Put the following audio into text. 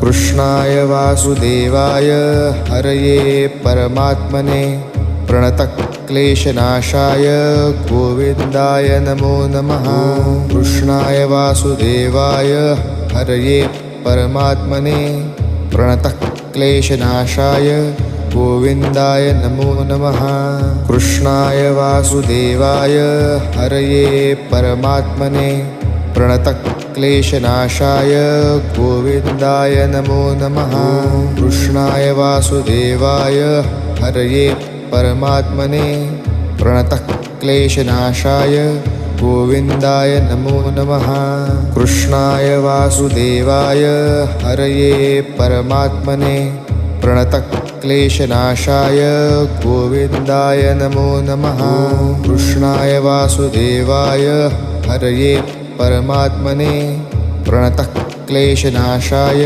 कृष्णाय वासुदेवाय हरये परमात्मने प्रणतक्लेशनाशाय गोविन्दाय नमो नमः। कृष्णाय वासुदेवाय हरये परमात्मने प्रणतक्लेशनाशाय गोविन्दाय नमो नमः। कृष्णाय वासुदेवाय हरये परमात्मने प्रणतक्लेशनाशाय गोविन्दाय नमो नमः। कृष्णाय वासुदेवाय हरये परमात्मने प्रणतक्लेशनाशाय गोविन्दाय नमो नमः। कृष्णाय वासुदेवाय हरये परमात्मने प्रणतक्लेशनाशाय गोविन्दाय नमो नमः। कृष्णाय वासुदेवाय हरये परमात्मने प्रणतक्लेशनाशाय